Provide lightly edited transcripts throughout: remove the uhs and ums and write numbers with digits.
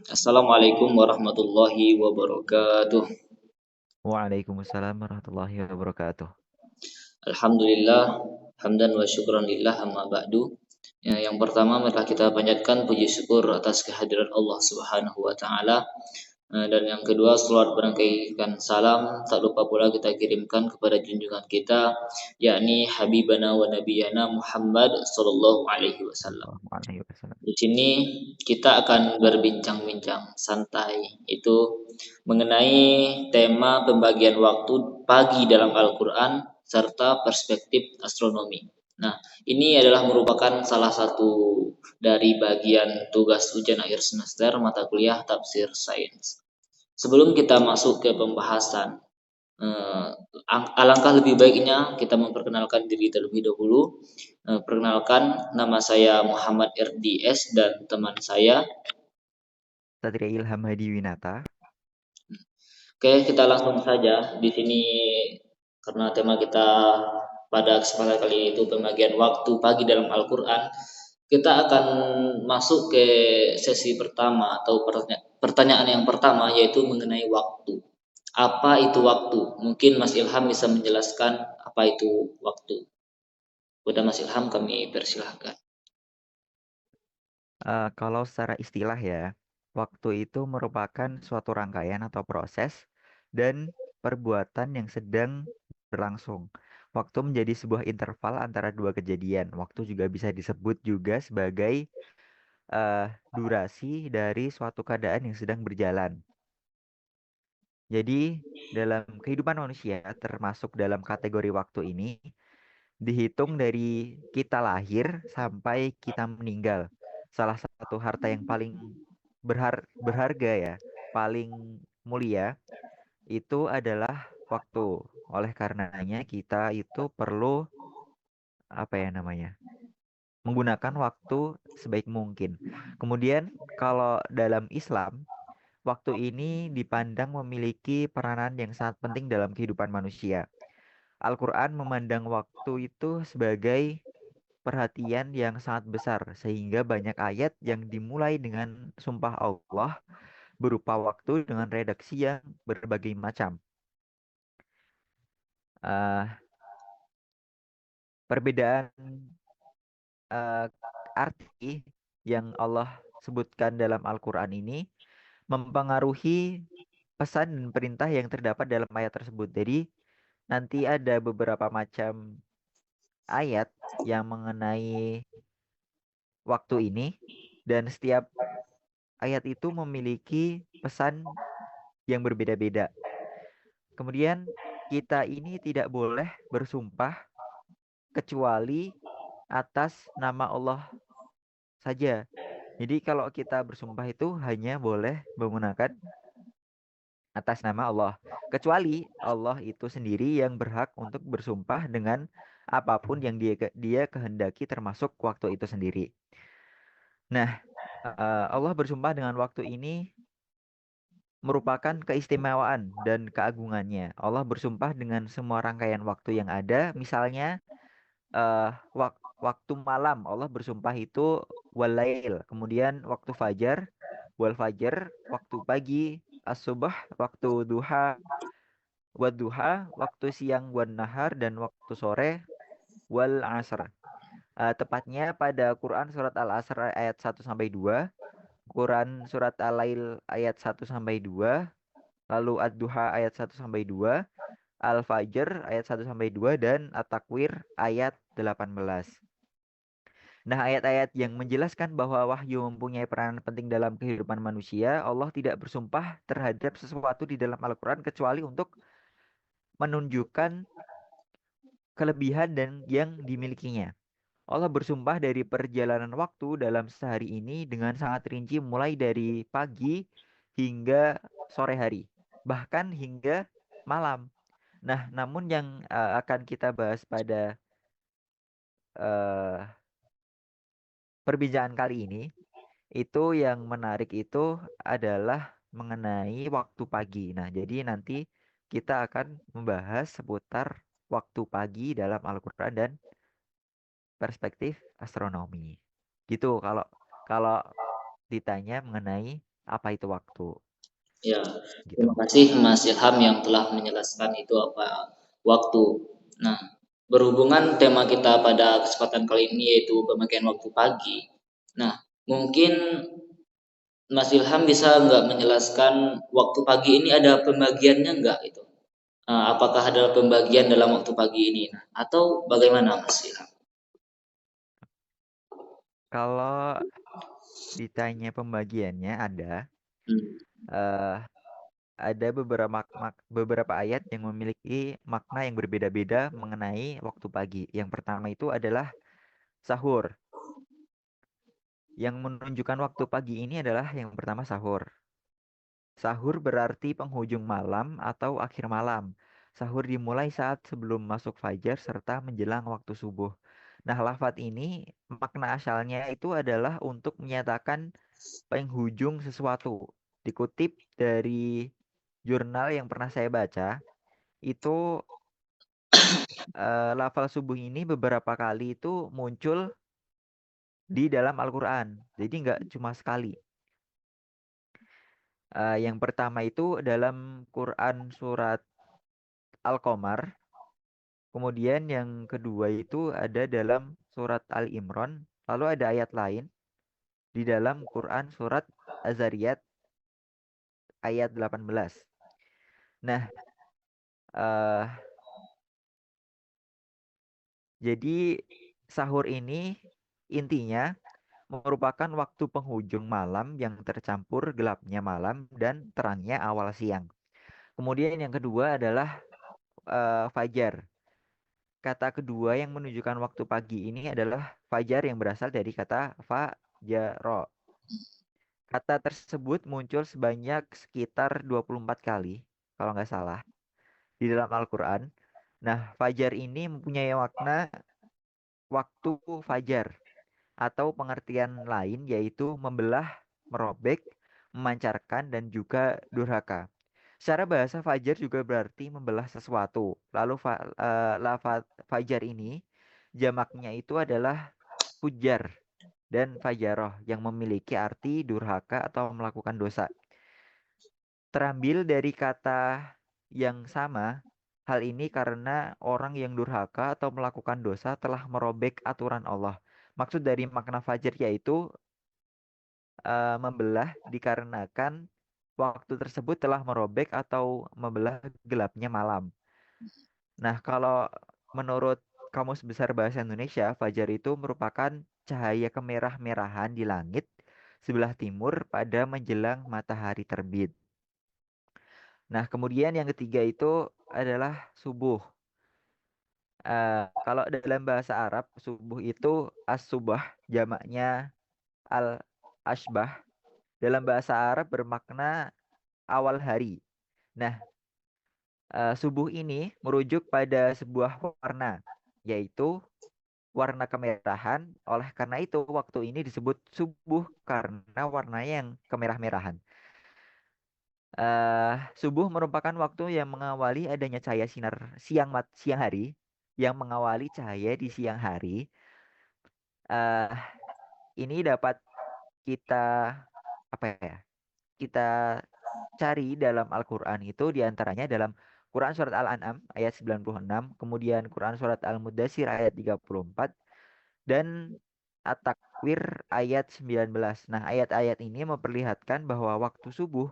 Assalamualaikum warahmatullahi wabarakatuh. Waalaikumsalam warahmatullahi wabarakatuh. Alhamdulillah, hamdan wa syukran lillah amma ba'du. Ya, yang pertama marilah kita panjatkan puji syukur atas kehadiran Allah Subhanahu wa taala. Dan yang kedua selawat berangkaikan salam tak lupa pula kita kirimkan kepada junjungan kita yakni habibana wa nabiyana Muhammad sallallahu alaihi wasallam. Sallallahu alaihi wasallam. Di sini kita akan berbincang-bincang santai itu mengenai tema pembagian waktu pagi dalam Al-Quran serta perspektif astronomi. Nah, ini adalah merupakan salah satu dari bagian tugas ujian akhir semester mata kuliah tafsir sains. Sebelum kita masuk ke pembahasan, eh, alangkah lebih baiknya kita memperkenalkan diri terlebih dahulu. Perkenalkan, nama saya Muhammad RDS dan teman saya. Satria Ilham Hadi Winata. Oke, kita langsung saja. Di sini karena tema kita pada kesempatan kali ini itu pembagian waktu pagi dalam Al-Quran. Kita akan masuk ke sesi pertama atau pertanyaan yang pertama yaitu mengenai waktu. Apa itu waktu? Mungkin Mas Ilham bisa menjelaskan apa itu waktu. Kepada Mas Ilham kami persilahkan. Kalau secara istilah ya, waktu itu merupakan suatu rangkaian atau proses dan perbuatan yang sedang berlangsung. Waktu menjadi sebuah interval antara dua kejadian. Waktu juga bisa disebut juga sebagai eh, durasi dari suatu keadaan yang sedang berjalan. Jadi, dalam kehidupan manusia, termasuk dalam kategori waktu ini, dihitung dari kita lahir sampai kita meninggal. Salah satu harta yang paling berharga ya, paling mulia itu adalah waktu. Oleh karenanya kita itu perlu apa ya namanya? Menggunakan waktu sebaik mungkin. Kemudian kalau dalam Islam, waktu ini dipandang memiliki peranan yang sangat penting dalam kehidupan manusia. Al-Quran memandang waktu itu sebagai perhatian yang sangat besar, sehingga banyak ayat yang dimulai dengan sumpah Allah berupa waktu dengan redaksi yang berbagai macam. Eh, Perbedaan eh, arti yang Allah sebutkan dalam Al-Quran ini mempengaruhi pesan dan perintah yang terdapat dalam ayat tersebut. Jadi nanti ada beberapa macam ayat yang mengenai waktu ini, dan setiap ayat itu memiliki pesan yang berbeda-beda. Kemudian kita ini tidak boleh bersumpah kecuali atas nama Allah saja. Jadi kalau kita bersumpah itu hanya boleh menggunakan atas nama Allah. Kecuali Allah itu sendiri yang berhak untuk bersumpah dengan apapun yang dia kehendaki termasuk waktu itu sendiri. Nah, Allah bersumpah dengan waktu ini merupakan keistimewaan dan keagungannya. Allah bersumpah dengan semua rangkaian waktu yang ada. Misalnya waktu malam Allah bersumpah itu walail. Kemudian waktu fajar wal fajar, waktu pagi as-subah, waktu duha wad duha, waktu siang wan nahar, dan waktu sore wal asr. Tepatnya pada Quran surat Al-Asr ayat 1 sampai 2, Quran surat Al-Lail ayat 1 sampai 2, lalu Ad-Duha ayat 1 sampai 2, Al-Fajr ayat 1 sampai 2, dan At-Takwir ayat 18. Nah, ayat-ayat yang menjelaskan bahwa wahyu mempunyai peranan penting dalam kehidupan manusia, Allah tidak bersumpah terhadap sesuatu di dalam Al-Quran kecuali untuk menunjukkan kelebihan dan yang dimilikinya. Allah bersumpah dari perjalanan waktu dalam sehari ini dengan sangat rinci mulai dari pagi hingga sore hari, bahkan hingga malam. Nah, namun yang akan kita bahas pada eh, perbincangan kali ini, itu yang menarik itu adalah mengenai waktu pagi. Nah, jadi nanti kita akan membahas seputar waktu pagi dalam Al-Quran dan perspektif astronomi. Gitu kalau kalau ditanya mengenai apa itu waktu Ya, terima gitu. kasih Mas Ilham yang telah menjelaskan itu apa waktu. Nah, berhubungan tema kita pada kesempatan kali ini yaitu pemakaian waktu pagi. Nah, mungkin Mas Ilham bisa nggak menjelaskan waktu pagi ini ada pembagiannya nggak itu? Apakah ada pembagian dalam waktu pagi ini? Nah, atau bagaimana Mas Ilham? Kalau ditanya pembagiannya Hmm. eh, ada beberapa ayat yang memiliki makna yang berbeda-beda mengenai waktu pagi. Yang pertama itu adalah sahur. Yang menunjukkan waktu pagi ini adalah yang pertama sahur. Sahur berarti penghujung malam atau akhir malam. Sahur dimulai saat sebelum masuk fajar serta menjelang waktu subuh. Nah, lafadz ini makna asalnya itu adalah untuk menyatakan penghujung sesuatu. Dikutip dari jurnal yang pernah saya baca, itu lafal subuh ini beberapa kali itu muncul di dalam Al-Quran. Jadi nggak cuma sekali. Yang pertama itu dalam Quran surat Al-Qamar. Kemudian yang kedua itu ada dalam surat Al-Imran. Lalu ada ayat lain di dalam Quran surat Az-Zariyat ayat 18. Nah, eh, jadi sahur ini intinya merupakan waktu penghujung malam yang tercampur gelapnya malam dan terangnya awal siang. Kemudian yang kedua adalah fajar. Kata kedua yang menunjukkan waktu pagi ini adalah fajar yang berasal dari kata fajaro. Kata tersebut muncul sebanyak sekitar 24 kali, kalau nggak salah, di dalam Al-Quran. Nah, fajar ini mempunyai makna waktu fajar, atau pengertian lain yaitu membelah, merobek, memancarkan, dan juga durhaka. Secara bahasa fajar juga berarti membelah sesuatu. Lalu lafaz fajar ini jamaknya itu adalah fujar dan fajaroh yang memiliki arti durhaka atau melakukan dosa. Terambil dari kata yang sama, hal ini karena orang yang durhaka atau melakukan dosa telah merobek aturan Allah. Maksud dari makna fajar yaitu membelah dikarenakan waktu tersebut telah merobek atau membelah gelapnya malam. Nah, kalau menurut Kamus Besar Bahasa Indonesia, fajar itu merupakan cahaya kemerah-merahan di langit sebelah timur pada menjelang matahari terbit. Nah, kemudian yang ketiga itu adalah subuh. Kalau dalam bahasa Arab, subuh itu as-subah, jamaknya al-ashbah. Dalam bahasa Arab bermakna awal hari. Nah, subuh ini merujuk pada sebuah warna, yaitu warna kemerahan. Oleh karena itu, waktu ini disebut subuh karena warnanya yang kemerah-merahan. Subuh merupakan waktu yang mengawali adanya cahaya sinar siang hari, yang mengawali cahaya di siang hari. eh ini dapat kita apa ya? Kita cari dalam Al-Qur'an itu diantaranya dalam Quran surat Al-An'am ayat 96, kemudian Quran surat Al-Mudatsir ayat 34 dan At-Takwir ayat 19. Nah, ayat-ayat ini memperlihatkan bahwa waktu subuh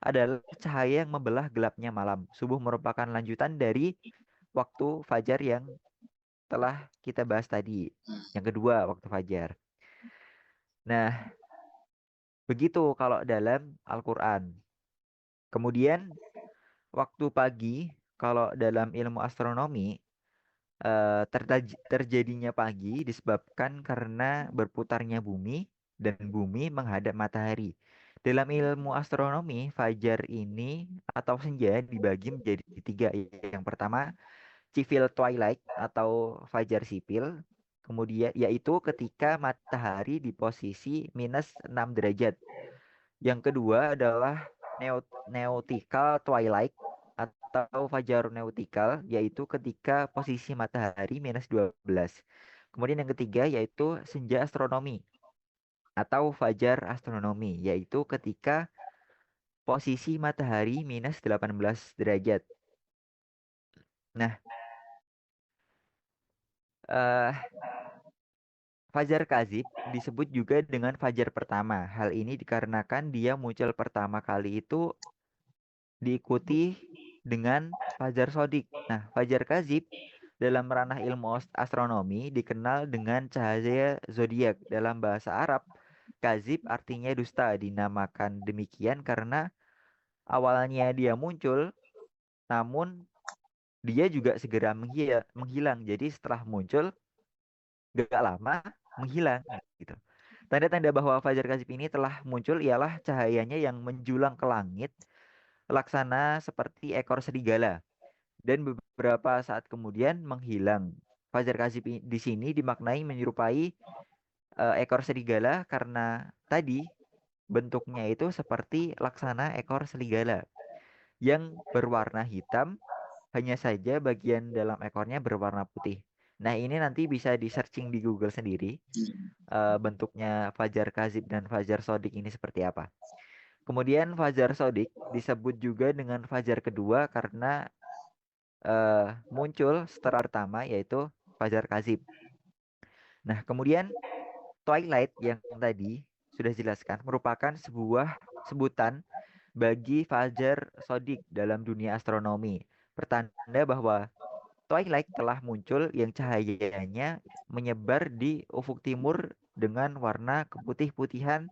adalah cahaya yang membelah gelapnya malam. Subuh merupakan lanjutan dari waktu fajar yang telah kita bahas tadi. Yang kedua, waktu fajar. Nah, begitu kalau dalam Al-Qur'an. Kemudian waktu pagi kalau dalam ilmu astronomi terjadinya pagi disebabkan karena berputarnya bumi dan bumi menghadap matahari. Dalam ilmu astronomi, fajar ini atau senja dibagi menjadi tiga. Yang pertama, civil twilight atau fajar sipil. Kemudian yaitu ketika matahari di posisi -6 derajat. Yang kedua adalah nautical twilight atau fajar nautikal, yaitu ketika posisi matahari -12. Kemudian yang ketiga yaitu senja astronomi. atau fajar astronomi, yaitu ketika posisi matahari minus 18 derajat. Nah, eh, fajar kazib disebut juga dengan fajar pertama. Hal ini dikarenakan dia muncul pertama kali itu diikuti dengan fajar sodik. Nah, fajar kazib dalam ranah ilmu astronomi dikenal dengan cahaya zodiak. Dalam bahasa Arab, kazib artinya dusta, dinamakan demikian karena awalnya dia muncul, namun dia juga segera menghilang. Jadi setelah muncul, gak lama menghilang gitu. Tanda-tanda bahwa fajar kazib ini telah muncul ialah cahayanya yang menjulang ke langit, laksana seperti ekor serigala, dan beberapa saat kemudian menghilang. Fajar kazib di sini dimaknai menyerupai ekor serigala karena tadi bentuknya itu seperti laksana ekor serigala yang berwarna hitam, hanya saja bagian dalam ekornya berwarna putih. Nah, ini nanti bisa di searching di Google sendiri bentuknya fajar kazib dan fajar sodik ini seperti apa. Kemudian fajar sodik disebut juga dengan fajar kedua karena muncul setelah pertama yaitu fajar kazib. Nah, kemudian twilight yang tadi sudah jelaskan merupakan sebuah sebutan bagi fajar sodik dalam dunia astronomi. Pertanda bahwa twilight telah muncul yang cahayanya menyebar di ufuk timur dengan warna keputih-putihan.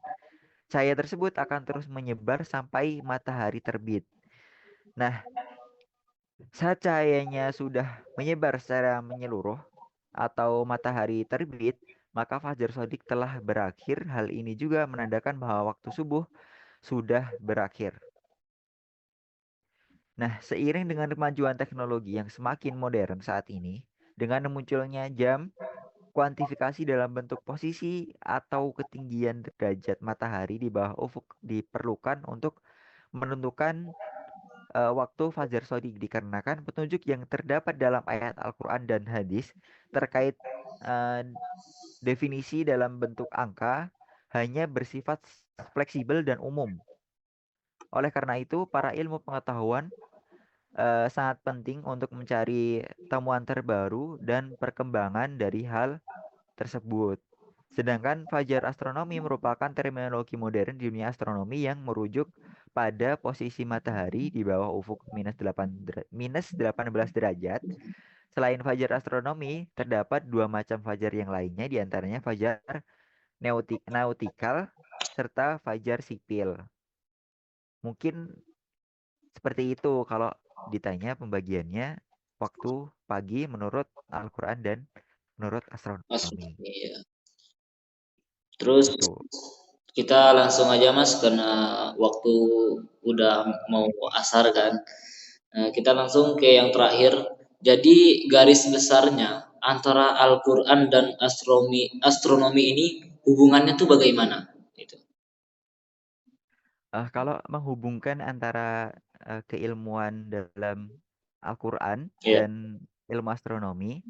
Cahaya tersebut akan terus menyebar sampai matahari terbit. Nah, saat cahayanya sudah menyebar secara menyeluruh atau matahari terbit, maka fajar sodik telah berakhir. Hal ini juga menandakan bahwa waktu subuh sudah berakhir. Nah, seiring dengan kemajuan teknologi yang semakin modern saat ini, dengan munculnya jam, kuantifikasi dalam bentuk posisi atau ketinggian derajat matahari di bawah ufuk diperlukan untuk menentukan waktu fajar sodik, dikarenakan petunjuk yang terdapat dalam ayat Al-Quran dan hadis terkait eh, definisi dalam bentuk angka hanya bersifat fleksibel dan umum. Oleh karena itu, para ilmu pengetahuan sangat penting untuk mencari temuan terbaru dan perkembangan dari hal tersebut. Sedangkan fajar astronomi merupakan terminologi modern di dunia astronomi yang merujuk pada posisi matahari di bawah ufuk minus 18 derajat. Selain fajar astronomi, terdapat dua macam fajar yang lainnya, diantaranya fajar nautikal serta fajar sipil. Mungkin seperti itu kalau ditanya pembagiannya waktu pagi menurut Al-Quran dan menurut astronomi. Astronomi ya. Terus Itu. kita langsung aja Mas karena waktu udah mau asar kan. Kita langsung ke yang terakhir. Jadi garis besarnya antara Al-Qur'an dan astronomi ini hubungannya tuh bagaimana? Gitu. Kalau menghubungkan antara keilmuan dalam Al-Quran Ya. dan ilmu astronomi,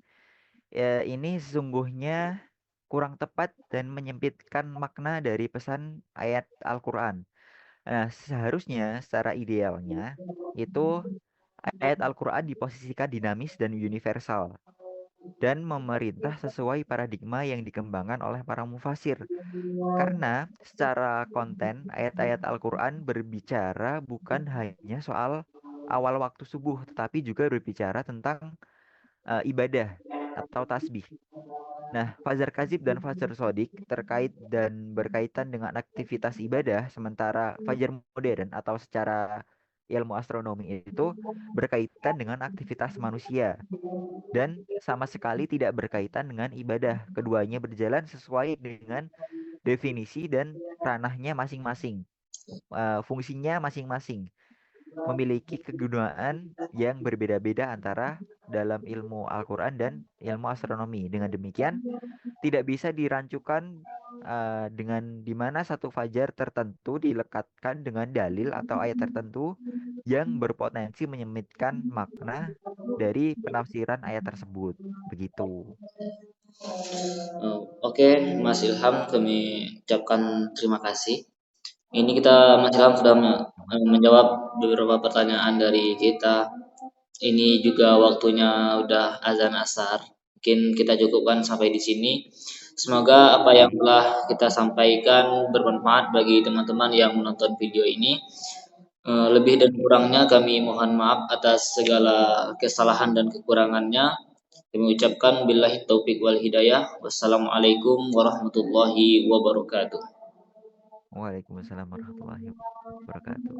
ya, ini sesungguhnya kurang tepat dan menyempitkan makna dari pesan ayat Al-Quran. Nah, seharusnya secara idealnya itu ayat Al-Quran diposisikan dinamis dan universal dan memerintah sesuai paradigma yang dikembangkan oleh para mufasir. Karena secara konten ayat-ayat Al-Quran berbicara bukan hanya soal awal waktu subuh, tetapi juga berbicara tentang ibadah atau tasbih. Nah, fajar kazib dan fajar sodik terkait dan berkaitan dengan aktivitas ibadah, sementara fajar modern atau secara ilmu astronomi itu berkaitan dengan aktivitas manusia dan sama sekali tidak berkaitan dengan ibadah. Keduanya berjalan sesuai dengan definisi dan ranahnya masing-masing, fungsinya masing-masing, memiliki kegunaan yang berbeda-beda antara dalam ilmu Al-Quran dan ilmu astronomi. Dengan demikian, tidak bisa dirancukan dengan di mana satu fajar tertentu dilekatkan dengan dalil atau ayat tertentu yang berpotensi menyemitkan makna dari penafsiran ayat tersebut. Begitu. Oke, Mas Ilham, kami ucapkan terima kasih. Ini kita Mas Ilham sudah menjawab beberapa pertanyaan dari kita. Ini juga waktunya udah azan asar. Mungkin kita cukupkan sampai di sini. Semoga apa yang telah kita sampaikan bermanfaat bagi teman-teman yang menonton video ini. Lebih dan kurangnya kami mohon maaf atas segala kesalahan dan kekurangannya. Kami ucapkan billahi taufik wal hidayah. Wassalamualaikum warahmatullahi wabarakatuh. Waalaikumsalam warahmatullahi wabarakatuh.